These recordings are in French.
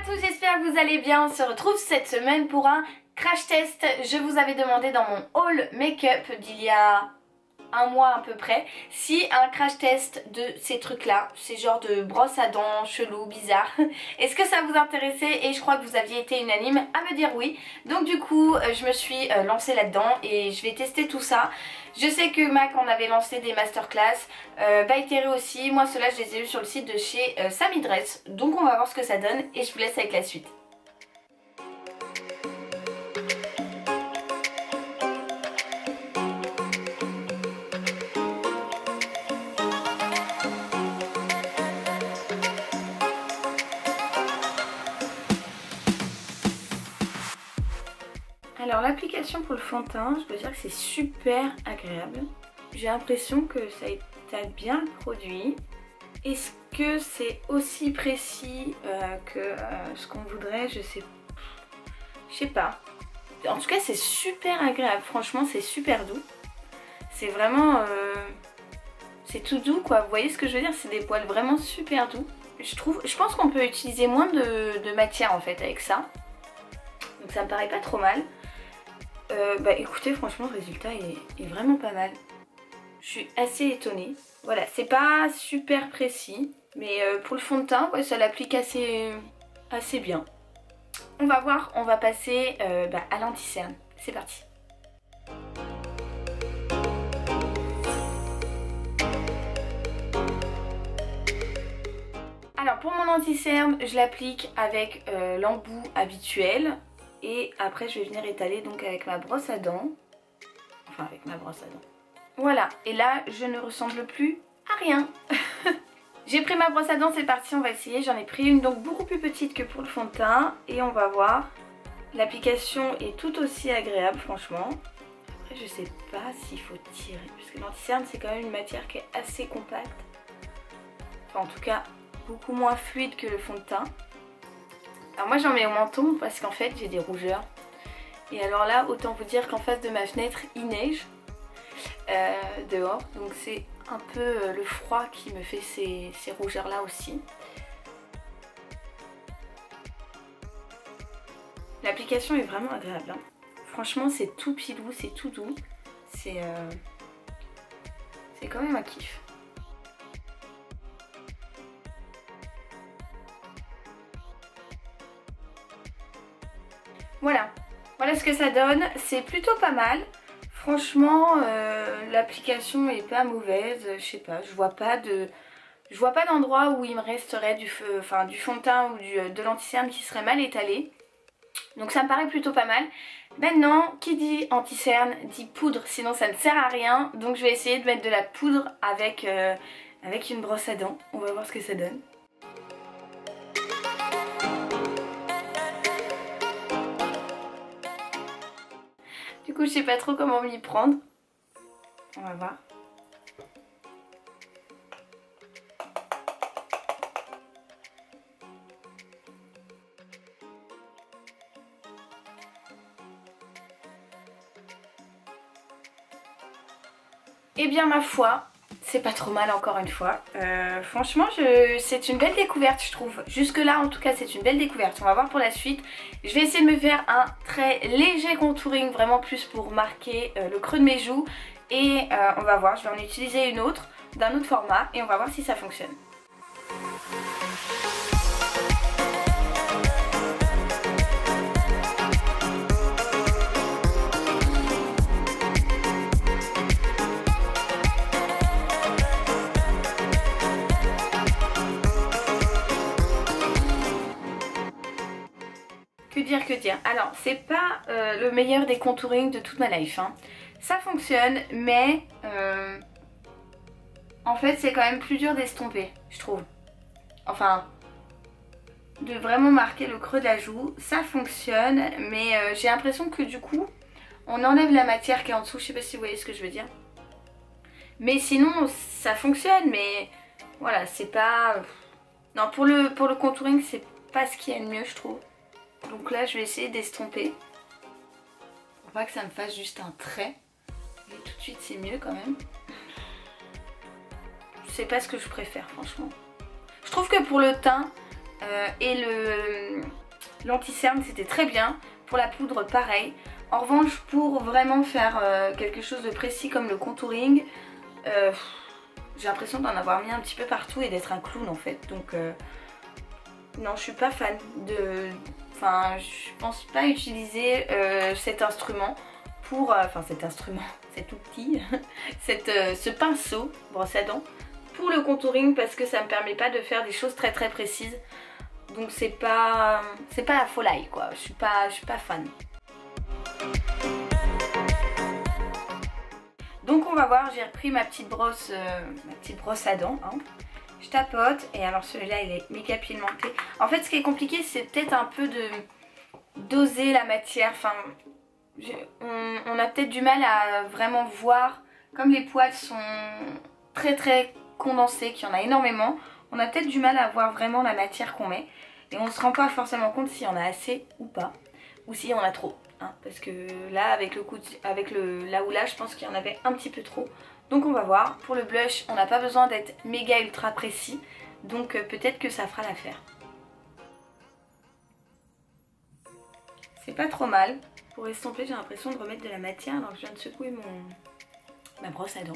tous, j'espère que vous allez bien. On se retrouve cette semaine pour un crash test. Je vous avais demandé dans mon haul make-up d'il y a un mois à peu près si un crash test de ces trucs là, ces genres de brosses à dents chelou, bizarre, est-ce que ça vous intéressait? Et je crois que vous aviez été unanime à me dire oui. Donc du coup je me suis lancée là-dedans et je vais tester tout ça. Je sais que MAC en avait lancé des masterclass, By Terry aussi. Moi ceux-là je les ai eu sur le site de chez Samy Dress. Donc on va voir ce que ça donne et je vous laisse avec la suite. Alors l'application pour le fond de teint, je peux dire que c'est super agréable. J'ai l'impression que ça étale bien le produit. Est-ce que c'est aussi précis que ce qu'on voudrait? Je sais pas. En tout cas c'est super agréable, franchement c'est super doux. C'est vraiment... c'est tout doux quoi, vous voyez ce que je veux dire? C'est des poils vraiment super doux. Je pense qu'on peut utiliser moins de matière en fait avec ça. Donc ça me paraît pas trop mal. Bah écoutez, franchement le résultat est vraiment pas mal. Je suis assez étonnée. Voilà, c'est pas super précis, mais pour le fond de teint, ouais, ça l'applique assez bien. On va voir, on va passer à l'anti-cerne. C'est parti. Alors pour mon anti-cerne, je l'applique avec l'embout habituel. Et après je vais venir étaler donc avec ma brosse à dents. Enfin avec ma brosse à dents. Voilà, et là je ne ressemble plus à rien. J'ai pris ma brosse à dents, c'est parti, on va essayer. J'en ai pris une donc beaucoup plus petite que pour le fond de teint. Et on va voir. L'application est tout aussi agréable franchement. Après je sais pas s'il faut tirer. Parce que l'anti-cerne c'est quand même une matière qui est assez compacte. Enfin en tout cas beaucoup moins fluide que le fond de teint. Alors moi j'en mets au menton parce qu'en fait j'ai des rougeurs. Et alors là autant vous dire qu'en face de ma fenêtre il neige dehors. Donc c'est un peu le froid qui me fait ces rougeurs là aussi. L'application est vraiment agréable hein. Franchement c'est tout pilou, c'est tout doux. C'est quand même un kiff. Voilà ce que ça donne, c'est plutôt pas mal. Franchement, l'application est pas mauvaise, je sais pas, je vois pas d'endroit où il me resterait du fond de teint ou de l'anti-cerne qui serait mal étalé. Donc ça me paraît plutôt pas mal. Maintenant, qui dit anti-cerne dit poudre, sinon ça ne sert à rien. Donc je vais essayer de mettre de la poudre avec une brosse à dents. On va voir ce que ça donne. Du coup je sais pas trop comment m'y prendre. On va voir. Eh bien ma foi, c'est pas trop mal encore une fois. Franchement c'est une belle découverte je trouve. Jusque là en tout cas c'est une belle découverte. On va voir pour la suite. Je vais essayer de me faire un très léger contouring, vraiment plus pour marquer le creux de mes joues. Et on va voir, je vais en utiliser une autre d'un autre format et on va voir si ça fonctionne. Que dire. Alors c'est pas le meilleur des contouring de toute ma life hein. Ça fonctionne mais en fait c'est quand même plus dur d'estomper je trouve. Enfin de vraiment marquer le creux de la joue. Ça fonctionne mais j'ai l'impression que du coup on enlève la matière qui est en dessous. Je sais pas si vous voyez ce que je veux dire. Mais sinon ça fonctionne mais voilà c'est pas... Non pour le contouring c'est pas ce qu'il y a de mieux je trouve. Donc là je vais essayer d'estomper pour pas que ça me fasse juste un trait. Et tout de suite c'est mieux quand même. Je sais pas ce que je préfère franchement. Je trouve que pour le teint et l'anti-cerne c'était très bien. Pour la poudre pareil. En revanche pour vraiment faire quelque chose de précis comme le contouring, j'ai l'impression d'en avoir mis un petit peu partout et d'être un clown en fait. Donc non, je suis pas fan de... Enfin, je pense pas utiliser cet instrument pour... Enfin cet instrument, cet outil, ce pinceau brosse à dents pour le contouring parce que ça me permet pas de faire des choses très très précises. Donc c'est pas la folie quoi, je suis pas fan. Donc on va voir, j'ai repris ma petite brosse à dents. Hein. Je tapote et alors celui-là il est méga pigmenté. En fait ce qui est compliqué c'est peut-être un peu de doser la matière. Enfin, on a peut-être du mal à vraiment voir, comme les poils sont très très condensés, qu'il y en a énormément, on a peut-être du mal à voir vraiment la matière qu'on met. Et on ne se rend pas forcément compte si on a assez ou pas, ou si on a trop. Hein, parce que là, avec la houla, je pense qu'il y en avait un petit peu trop. Donc on va voir. Pour le blush, on n'a pas besoin d'être méga ultra précis. Donc peut-être que ça fera l'affaire. C'est pas trop mal. Pour estomper, j'ai l'impression de remettre de la matière alors que je viens de secouer ma brosse à dents.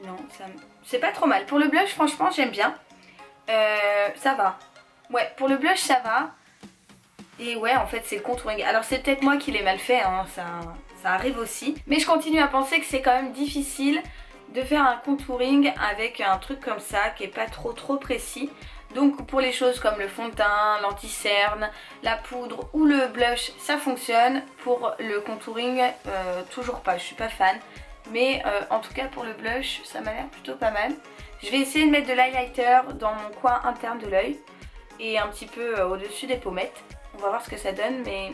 Non, c'est pas trop mal. Pour le blush, franchement, j'aime bien. Ça va. Ouais, pour le blush, ça va. Et ouais, en fait, c'est le contouring. Alors, c'est peut-être moi qui l'ai mal fait, hein, ça arrive aussi. Mais je continue à penser que c'est quand même difficile de faire un contouring avec un truc comme ça, qui est pas trop précis. Donc, pour les choses comme le fond de teint, l'anti-cerne, la poudre ou le blush, ça fonctionne. Pour le contouring, toujours pas. Je suis pas fan. Mais en tout cas pour le blush ça m'a l'air plutôt pas mal. Je vais essayer de mettre de l'highlighter dans mon coin interne de l'œil et un petit peu au-dessus des pommettes. On va voir ce que ça donne mais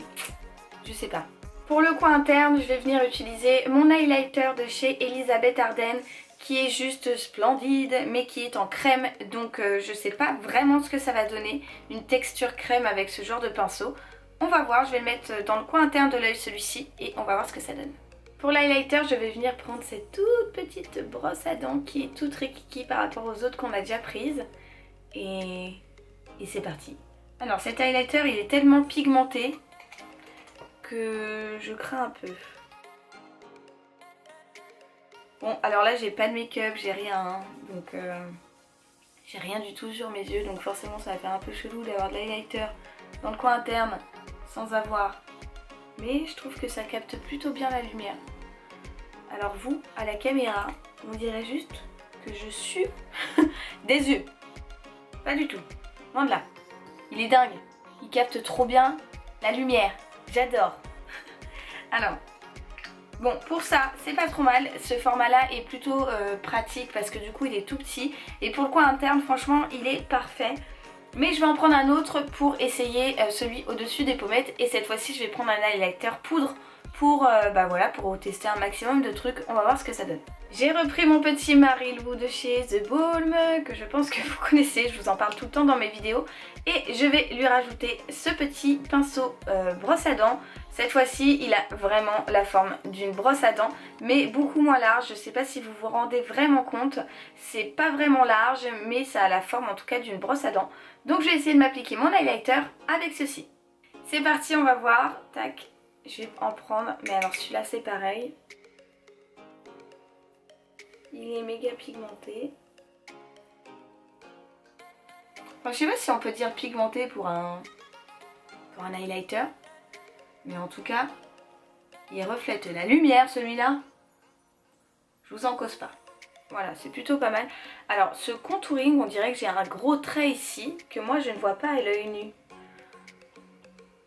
je sais pas. Pour le coin interne je vais venir utiliser mon highlighter de chez Elisabeth Arden qui est juste splendide mais qui est en crème. Donc je sais pas vraiment ce que ça va donner, une texture crème avec ce genre de pinceau. On va voir, je vais le mettre dans le coin interne de l'œil celui-ci et on va voir ce que ça donne. Pour l'highlighter, je vais venir prendre cette toute petite brosse à dents qui est toute rikiki par rapport aux autres qu'on a déjà prises. Et c'est parti. Alors cet highlighter, il est tellement pigmenté que je crains un peu. Bon, alors là, j'ai pas de make-up, j'ai rien. Hein, donc, j'ai rien du tout sur mes yeux. Donc forcément, ça va faire un peu chelou d'avoir de l'highlighter dans le coin interne sans avoir. Mais je trouve que ça capte plutôt bien la lumière. Alors vous, à la caméra, on dirait juste que je sue des yeux. Pas du tout. Loin de là. Il est dingue. Il capte trop bien la lumière. J'adore. Alors, bon, pour ça, c'est pas trop mal. Ce format-là est plutôt pratique parce que du coup, il est tout petit. Et pour le coin interne, franchement, il est parfait. Mais je vais en prendre un autre pour essayer celui au-dessus des pommettes. Et cette fois-ci, je vais prendre un highlighter poudre pour, voilà, pour tester un maximum de trucs. On va voir ce que ça donne. J'ai repris mon petit Marilou de chez The Balm, que je pense que vous connaissez, je vous en parle tout le temps dans mes vidéos. Et je vais lui rajouter ce petit pinceau brosse à dents. Cette fois-ci, il a vraiment la forme d'une brosse à dents, mais beaucoup moins large. Je ne sais pas si vous vous rendez vraiment compte. C'est pas vraiment large, mais ça a la forme en tout cas d'une brosse à dents. Donc je vais essayer de m'appliquer mon highlighter avec ceci. C'est parti, on va voir. Tac, je vais en prendre. Mais alors celui-là c'est pareil. Il est méga pigmenté. Enfin, je sais pas si on peut dire pigmenté pour un highlighter. Mais en tout cas, il reflète la lumière celui-là. Je vous en cause pas. Voilà, c'est plutôt pas mal. Alors, ce contouring, on dirait que j'ai un gros trait ici, que moi je ne vois pas à l'œil nu.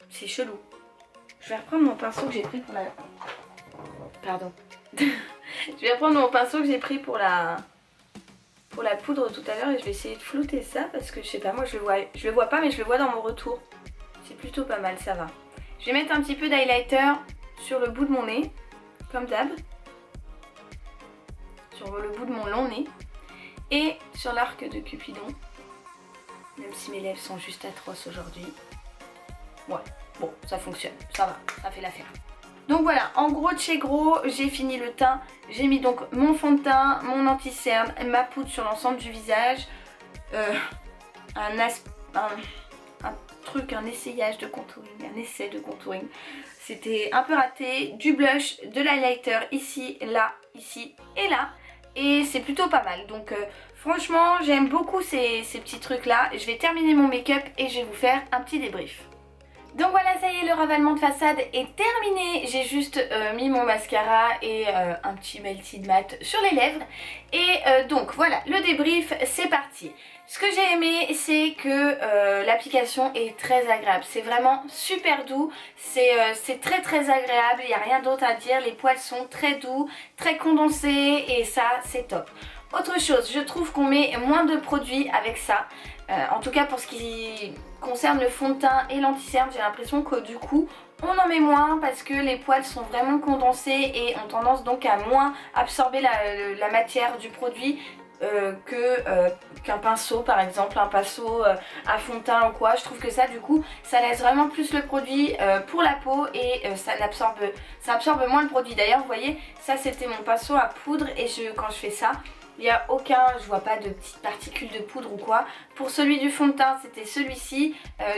C'est chelou. Je vais reprendre mon pinceau que j'ai pris pour la... Pardon. Je vais reprendre mon pinceau que j'ai pris pour la poudre tout à l'heure et je vais essayer de flouter ça parce que je sais pas, moi je le vois pas mais je le vois dans mon retour. C'est plutôt pas mal, ça va. Je vais mettre un petit peu d'highlighter sur le bout de mon nez, comme d'hab. Sur le bout de mon long nez. Et sur l'arc de Cupidon. Même si mes lèvres sont juste atroces aujourd'hui. Ouais, bon, ça fonctionne, ça va, ça fait l'affaire. Donc voilà, en gros de chez Gros, j'ai fini le teint. J'ai mis donc mon fond de teint, mon anti-cerne, ma poudre sur l'ensemble du visage. Un essayage de contouring, un essai de contouring. C'était un peu raté. Du blush, de l'highlighter ici, là, ici et là. Et c'est plutôt pas mal. Donc franchement, j'aime beaucoup ces petits trucs là. Je vais terminer mon make-up et je vais vous faire un petit débrief. Donc voilà, ça y est, le ravalement de façade est terminé. J'ai juste mis mon mascara et un petit melted matte sur les lèvres. Et donc voilà, le débrief, c'est parti. Ce que j'ai aimé, c'est que l'application est très agréable. C'est vraiment super doux, c'est très agréable, il n'y a rien d'autre à dire. Les poils sont très doux, très condensés et ça, c'est top. Autre chose, je trouve qu'on met moins de produits avec ça. En tout cas pour ce qui concerne le fond de teint et l'anti-cerne, j'ai l'impression que du coup on en met moins parce que les poils sont vraiment condensés et ont tendance donc à moins absorber la matière du produit qu'un pinceau par exemple, un pinceau à fond de teint ou quoi. Je trouve que ça du coup ça laisse vraiment plus le produit pour la peau et ça absorbe moins le produit. D'ailleurs vous voyez, ça c'était mon pinceau à poudre et quand je fais ça, il n'y a je vois pas de petites particules de poudre ou quoi. Pour celui du fond de teint, c'était celui-ci.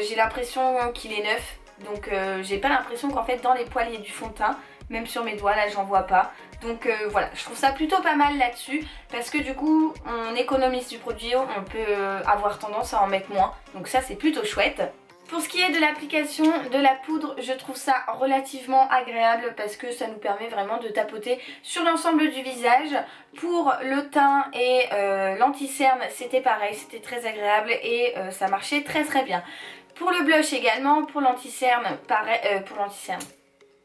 J'ai l'impression qu'il est neuf. Donc j'ai pas l'impression qu'en fait dans les poils il y ait du fond de teint. Même sur mes doigts, là j'en vois pas. Donc voilà, je trouve ça plutôt pas mal là-dessus. Parce que du coup, on économise du produit. On peut avoir tendance à en mettre moins. Donc ça c'est plutôt chouette. Pour ce qui est de l'application de la poudre, je trouve ça relativement agréable parce que ça nous permet vraiment de tapoter sur l'ensemble du visage. Pour le teint et l'anti-cerne, c'était pareil, c'était très agréable et ça marchait très bien. Pour le blush également, pour l'anti-cerne, pareil,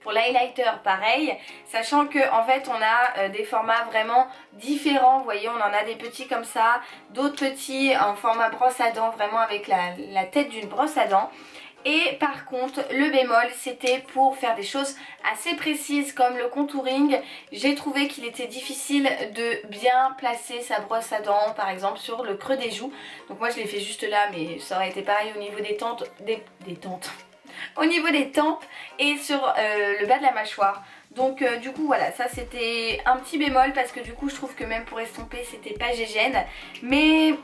pour l'highlighter pareil, sachant que en fait on a des formats vraiment différents. Vous voyez, on en a des petits comme ça, d'autres petits en format brosse à dents, vraiment avec la tête d'une brosse à dents. Et par contre le bémol, c'était pour faire des choses assez précises comme le contouring. J'ai trouvé qu'il était difficile de bien placer sa brosse à dents par exemple sur le creux des joues. Donc moi je l'ai fait juste là, mais ça aurait été pareil au niveau au niveau des tempes et sur le bas de la mâchoire. Donc du coup voilà, ça c'était un petit bémol parce que du coup je trouve que même pour estomper c'était pas gégène. Mais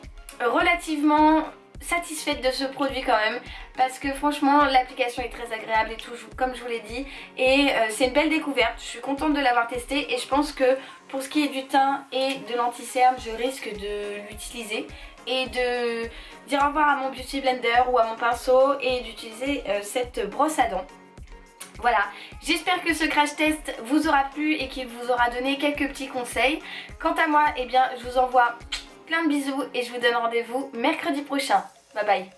relativement satisfaite de ce produit quand même parce que franchement l'application est très agréable et tout comme je vous l'ai dit et c'est une belle découverte. Je suis contente de l'avoir testé et je pense que pour ce qui est du teint et de l'anti-cerne, je risque de l'utiliser et de dire au revoir à mon Beauty Blender ou à mon pinceau et d'utiliser cette brosse à dents. Voilà, j'espère que ce crash test vous aura plu et qu'il vous aura donné quelques petits conseils. Quant à moi, eh bien, je vous envoie plein de bisous et je vous donne rendez-vous mercredi prochain. Bye bye.